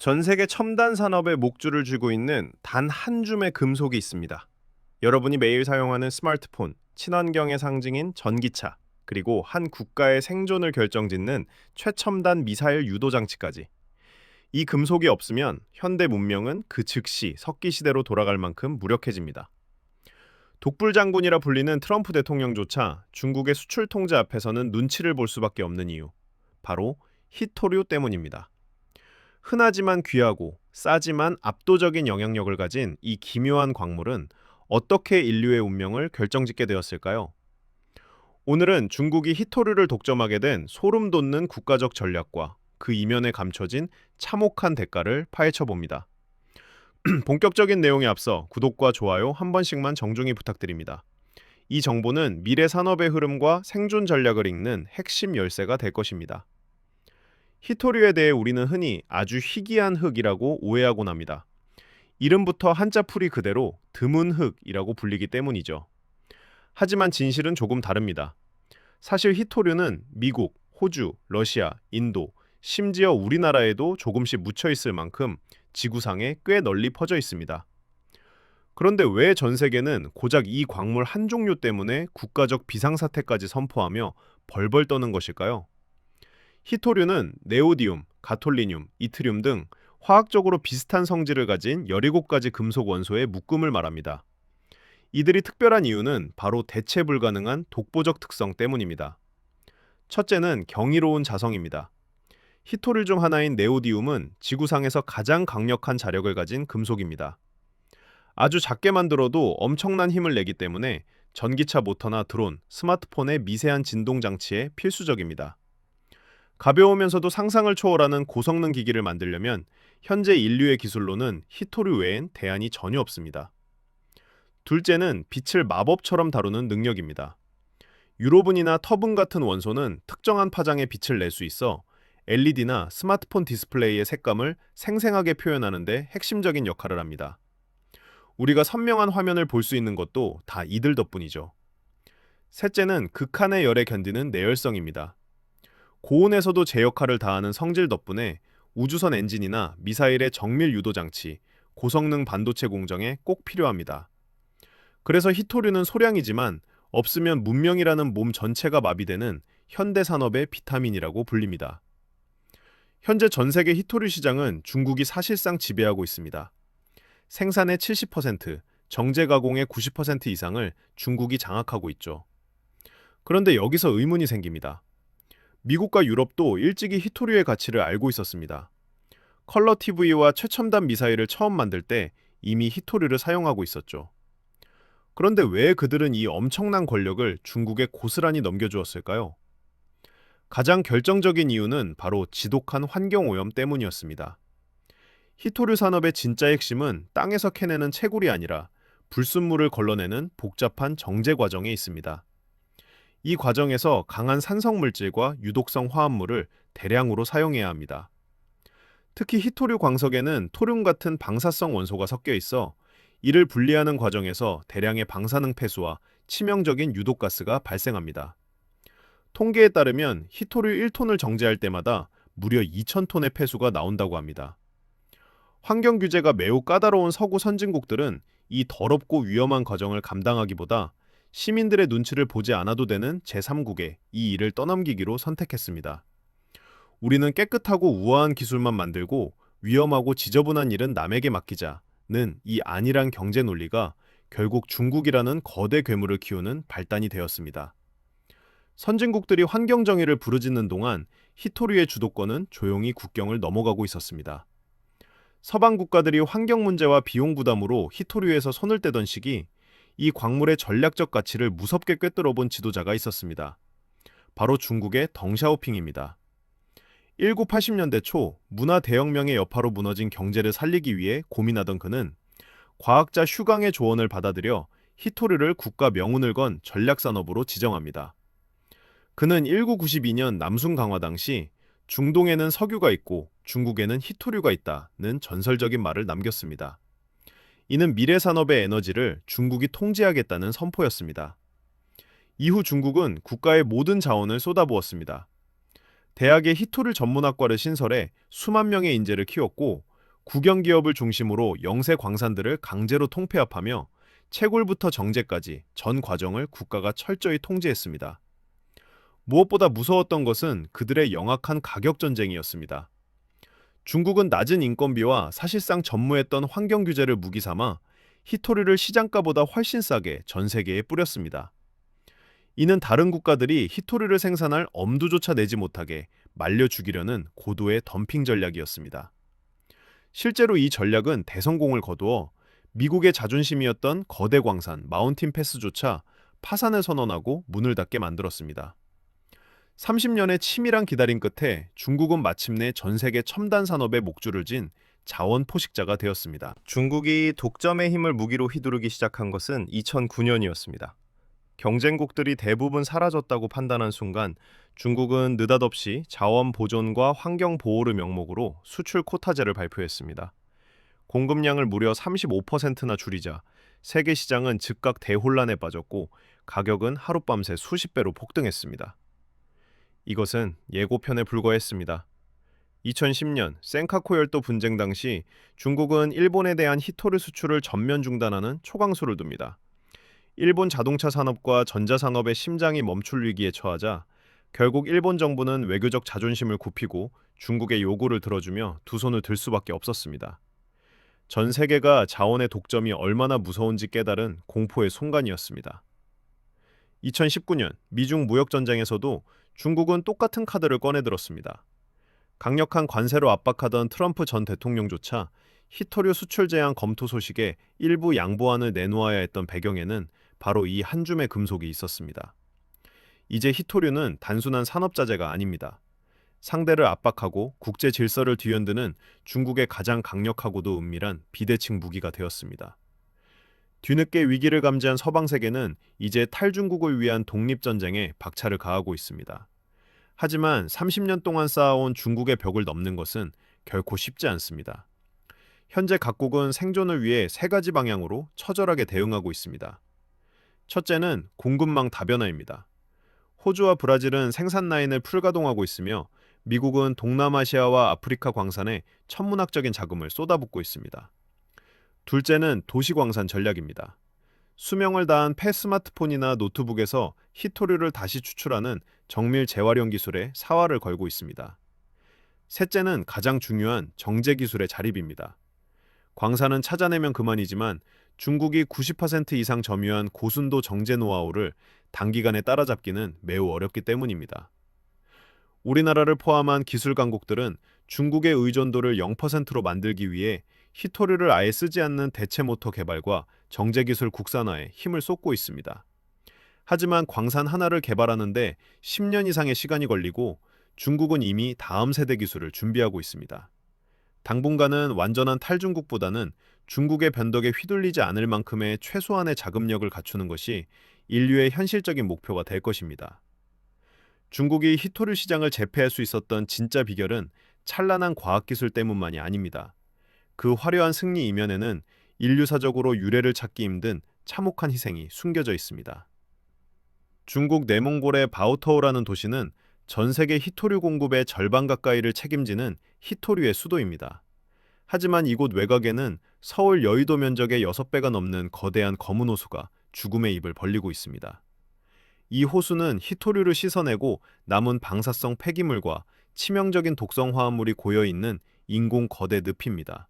전 세계 첨단 산업의 목줄을 쥐고 있는 단 한 줌의 금속이 있습니다. 여러분이 매일 사용하는 스마트폰, 친환경의 상징인 전기차, 그리고 한 국가의 생존을 결정짓는 최첨단 미사일 유도 장치까지. 이 금속이 없으면 현대 문명은 그 즉시 석기 시대로 돌아갈 만큼 무력해집니다. 독불 장군이라 불리는 트럼프 대통령조차 중국의 수출 통제 앞에서는 눈치를 볼 수밖에 없는 이유, 바로 희토류 때문입니다. 흔하지만 귀하고 싸지만 압도적인 영향력을 가진 이 기묘한 광물은 어떻게 인류의 운명을 결정짓게 되었을까요? 오늘은 중국이 희토류를 독점하게 된 소름 돋는 국가적 전략과 그 이면에 감춰진 참혹한 대가를 파헤쳐 봅니다. 본격적인 내용에 앞서 구독과 좋아요 한 번씩만 정중히 부탁드립니다. 이 정보는 미래 산업의 흐름과 생존 전략을 읽는 핵심 열쇠가 될 것입니다. 희토류에 대해 우리는 흔히 아주 희귀한 흙이라고 오해하곤 합니다. 이름부터 한자풀이 그대로 드문 흙이라고 불리기 때문이죠. 하지만 진실은 조금 다릅니다. 사실 희토류는 미국, 호주, 러시아, 인도, 심지어 우리나라에도 조금씩 묻혀 있을 만큼 지구상에 꽤 널리 퍼져 있습니다. 그런데 왜 전 세계는 고작 이 광물 한 종류 때문에 국가적 비상사태까지 선포하며 벌벌 떠는 것일까요? 희토류는 네오디움, 가톨리늄, 이트륨 등 화학적으로 비슷한 성질을 가진 17가지 금속 원소의 묶음을 말합니다. 이들이 특별한 이유는 바로 대체 불가능한 독보적 특성 때문입니다. 첫째는 경이로운 자성입니다. 희토류 중 하나인 네오디움은 지구상에서 가장 강력한 자력을 가진 금속입니다. 아주 작게 만들어도 엄청난 힘을 내기 때문에 전기차 모터나 드론, 스마트폰의 미세한 진동 장치에 필수적입니다. 가벼우면서도 상상을 초월하는 고성능 기기를 만들려면 현재 인류의 기술로는 희토류 외엔 대안이 전혀 없습니다. 둘째는 빛을 마법처럼 다루는 능력입니다. 유로분이나 터분 같은 원소는 특정한 파장의 빛을 낼 수 있어 LED나 스마트폰 디스플레이의 색감을 생생하게 표현하는 데 핵심적인 역할을 합니다. 우리가 선명한 화면을 볼 수 있는 것도 다 이들 덕분이죠. 셋째는 극한의 열에 견디는 내열성입니다. 고온에서도 제 역할을 다하는 성질 덕분에 우주선 엔진이나 미사일의 정밀 유도 장치, 고성능 반도체 공정에 꼭 필요합니다. 그래서 희토류는 소량이지만 없으면 문명이라는 몸 전체가 마비되는 현대 산업의 비타민이라고 불립니다. 현재 전 세계 희토류 시장은 중국이 사실상 지배하고 있습니다. 생산의 70%, 정제 가공의 90% 이상을 중국이 장악하고 있죠. 그런데 여기서 의문이 생깁니다. 미국과 유럽도 일찍이 희토류의 가치를 알고 있었습니다. 컬러 TV와 최첨단 미사일을 처음 만들 때 이미 희토류를 사용하고 있었죠. 그런데 왜 그들은 이 엄청난 권력을 중국에 고스란히 넘겨주었을까요? 가장 결정적인 이유는 바로 지독한 환경오염 때문이었습니다. 희토류 산업의 진짜 핵심은 땅에서 캐내는 채굴이 아니라 불순물을 걸러내는 복잡한 정제 과정에 있습니다. 이 과정에서 강한 산성 물질과 유독성 화합물을 대량으로 사용해야 합니다. 특히 희토류 광석에는 토륨 같은 방사성 원소가 섞여 있어 이를 분리하는 과정에서 대량의 방사능 폐수와 치명적인 유독가스가 발생합니다. 통계에 따르면 희토류 1톤을 정제할 때마다 무려 2,000톤의 폐수가 나온다고 합니다. 환경 규제가 매우 까다로운 서구 선진국들은 이 더럽고 위험한 과정을 감당하기보다 시민들의 눈치를 보지 않아도 되는 제3국에 이 일을 떠넘기기로 선택했습니다. 우리는 깨끗하고 우아한 기술만 만들고 위험하고 지저분한 일은 남에게 맡기자는 이 안일한 경제 논리가 결국 중국이라는 거대 괴물을 키우는 발단이 되었습니다. 선진국들이 환경 정의를 부르짖는 동안 희토류의 주도권은 조용히 국경을 넘어가고 있었습니다. 서방 국가들이 환경 문제와 비용 부담으로 희토류에서 손을 떼던 시기, 이 광물의 전략적 가치를 무섭게 꿰뚫어 본 지도자가 있었습니다. 바로 중국의 덩샤오핑입니다. 1980년대 초 문화 대혁명의 여파로 무너진 경제를 살리기 위해 고민하던 그는 과학자 슈강의 조언을 받아들여 희토류를 국가 명운을 건 전략산업으로 지정합니다. 그는 1992년 남순 강화 당시 중동에는 석유가 있고 중국에는 희토류가 있다는 전설적인 말을 남겼습니다. 이는 미래 산업의 에너지를 중국이 통제하겠다는 선포였습니다. 이후 중국은 국가의 모든 자원을 쏟아부었습니다. 대학의 희토류 전문학과를 신설해 수만 명의 인재를 키웠고 국영 기업을 중심으로 영세 광산들을 강제로 통폐합하며 채굴부터 정제까지 전 과정을 국가가 철저히 통제했습니다. 무엇보다 무서웠던 것은 그들의 영악한 가격 전쟁이었습니다. 중국은 낮은 인건비와 사실상 전무했던 환경 규제를 무기 삼아 히토리를 시장가보다 훨씬 싸게 전 세계에 뿌렸습니다. 이는 다른 국가들이 히토리를 생산할 엄두조차 내지 못하게 말려 죽이려는 고도의 덤핑 전략이었습니다. 실제로 이 전략은 대성공을 거두어 미국의 자존심이었던 거대 광산 마운틴 패스조차 파산을 선언하고 문을 닫게 만들었습니다. 30년의 치밀한 기다림 끝에 중국은 마침내 전 세계 첨단 산업의 목줄을 쥔 자원 포식자가 되었습니다. 중국이 독점의 힘을 무기로 휘두르기 시작한 것은 2009년이었습니다. 경쟁국들이 대부분 사라졌다고 판단한 순간 중국은 느닷없이 자원 보존과 환경 보호를 명목으로 수출 코타제를 발표했습니다. 공급량을 무려 35%나 줄이자 세계 시장은 즉각 대혼란에 빠졌고 가격은 하룻밤새 수십 배로 폭등했습니다. 이것은 예고편에 불과했습니다. 2010년 센카쿠 열도 분쟁 당시 중국은 일본에 대한 히토리 수출을 전면 중단하는 초강수를 둡니다. 일본 자동차 산업과 전자산업의 심장이 멈출 위기에 처하자 결국 일본 정부는 외교적 자존심을 굽히고 중국의 요구를 들어주며 두 손을 들 수밖에 없었습니다. 전 세계가 자원의 독점이 얼마나 무서운지 깨달은 공포의 순간이었습니다. 2019년 미중 무역 전쟁에서도 중국은 똑같은 카드를 꺼내들었습니다. 강력한 관세로 압박하던 트럼프 전 대통령조차 히토류 수출 제한 검토 소식에 일부 양보안을 내놓아야 했던 배경에는 바로 이 한 줌의 금속이 있었습니다. 이제 히토류는 단순한 산업자재가 아닙니다. 상대를 압박하고 국제 질서를 뒤흔드는 중국의 가장 강력하고도 은밀한 비대칭 무기가 되었습니다. 뒤늦게 위기를 감지한 서방 세계는 이제 탈중국을 위한 독립전쟁에 박차를 가하고 있습니다. 하지만 30년 동안 쌓아온 중국의 벽을 넘는 것은 결코 쉽지 않습니다. 현재 각국은 생존을 위해 세 가지 방향으로 처절하게 대응하고 있습니다. 첫째는 공급망 다변화입니다. 호주와 브라질은 생산 라인을 풀가동하고 있으며 미국은 동남아시아와 아프리카 광산에 천문학적인 자금을 쏟아붓고 있습니다. 둘째는 도시광산 전략입니다. 수명을 다한 폐 스마트폰이나 노트북에서 히토류를 다시 추출하는 정밀 재활용 기술에 사활을 걸고 있습니다. 셋째는 가장 중요한 정제 기술의 자립입니다. 광산은 찾아내면 그만이지만 중국이 90% 이상 점유한 고순도 정제 노하우를 단기간에 따라잡기는 매우 어렵기 때문입니다. 우리나라를 포함한 기술 강국들은 중국의 의존도를 0%로 만들기 위해 히토류를 아예 쓰지 않는 대체 모터 개발과 정제 기술 국산화에 힘을 쏟고 있습니다. 하지만 광산 하나를 개발하는데 10년 이상의 시간이 걸리고 중국은 이미 다음 세대 기술을 준비하고 있습니다. 당분간은 완전한 탈중국보다는 중국의 변덕에 휘둘리지 않을 만큼의 최소한의 자금력을 갖추는 것이 인류의 현실적인 목표가 될 것입니다. 중국이 히토류 시장을 제패할 수 있었던 진짜 비결은 찬란한 과학기술 때문만이 아닙니다. 그 화려한 승리 이면에는 인류사적으로 유례를 찾기 힘든 참혹한 희생이 숨겨져 있습니다. 중국 내몽골의 바오터우라는 도시는 전 세계 히토류 공급의 절반 가까이를 책임지는 히토류의 수도입니다. 하지만 이곳 외곽에는 서울 여의도 면적의 6배가 넘는 거대한 검은 호수가 죽음의 입을 벌리고 있습니다. 이 호수는 히토류를 씻어내고 남은 방사성 폐기물과 치명적인 독성 화합물이 고여있는 인공 거대 늪입니다.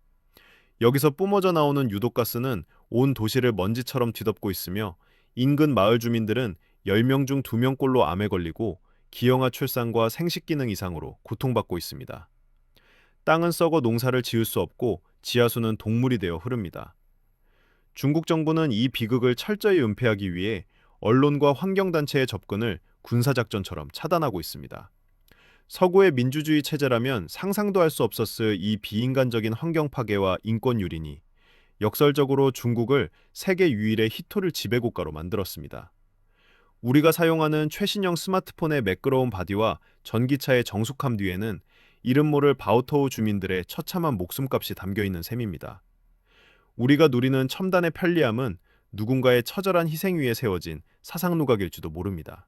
여기서 뿜어져 나오는 유독가스는 온 도시를 먼지처럼 뒤덮고 있으며 인근 마을 주민들은 10명 중 2명꼴로 암에 걸리고 기형아 출산과 생식 기능 이상으로 고통받고 있습니다. 땅은 썩어 농사를 지을 수 없고 지하수는 동물이 되어 흐릅니다. 중국 정부는 이 비극을 철저히 은폐하기 위해 언론과 환경단체의 접근을 군사작전처럼 차단하고 있습니다. 서구의 민주주의 체제라면 상상도 할 수 없었을 이 비인간적인 환경 파괴와 인권 유린이 역설적으로 중국을 세계 유일의 히토류 지배국가로 만들었습니다. 우리가 사용하는 최신형 스마트폰의 매끄러운 바디와 전기차의 정숙함 뒤에는 이름 모를 바오토우 주민들의 처참한 목숨값이 담겨있는 셈입니다. 우리가 누리는 첨단의 편리함은 누군가의 처절한 희생 위에 세워진 사상누각일지도 모릅니다.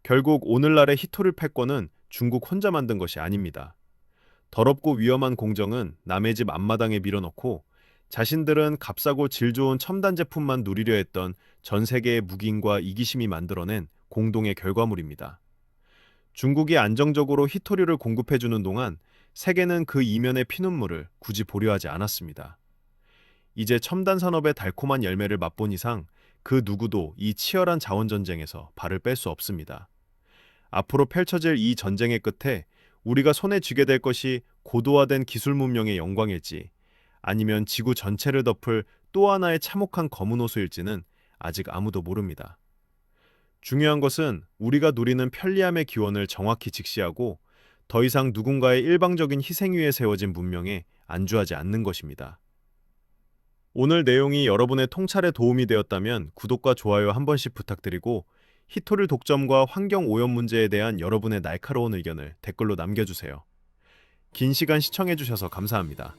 결국 오늘날의 히토류 패권은 중국 혼자 만든 것이 아닙니다. 더럽고 위험한 공정은 남의 집 앞마당에 밀어넣고 자신들은 값싸고 질 좋은 첨단 제품만 누리려 했던 전 세계의 묵인과 이기심이 만들어낸 공동의 결과물입니다. 중국이 안정적으로 희토류를 공급해주는 동안 세계는 그 이면의 피눈물을 굳이 보려 하지 않았습니다. 이제 첨단 산업의 달콤한 열매를 맛본 이상 그 누구도 이 치열한 자원 전쟁에서 발을 뺄 수 없습니다. 앞으로 펼쳐질 이 전쟁의 끝에 우리가 손에 쥐게 될 것이 고도화된 기술 문명의 영광일지 아니면 지구 전체를 덮을 또 하나의 참혹한 검은 호수일지는 아직 아무도 모릅니다. 중요한 것은 우리가 누리는 편리함의 기원을 정확히 직시하고 더 이상 누군가의 일방적인 희생 위에 세워진 문명에 안주하지 않는 것입니다. 오늘 내용이 여러분의 통찰에 도움이 되었다면 구독과 좋아요 한 번씩 부탁드리고 히토리 독점과 환경 오염 문제에 대한 여러분의 날카로운 의견을 댓글로 남겨주세요. 긴 시간 시청해주셔서 감사합니다.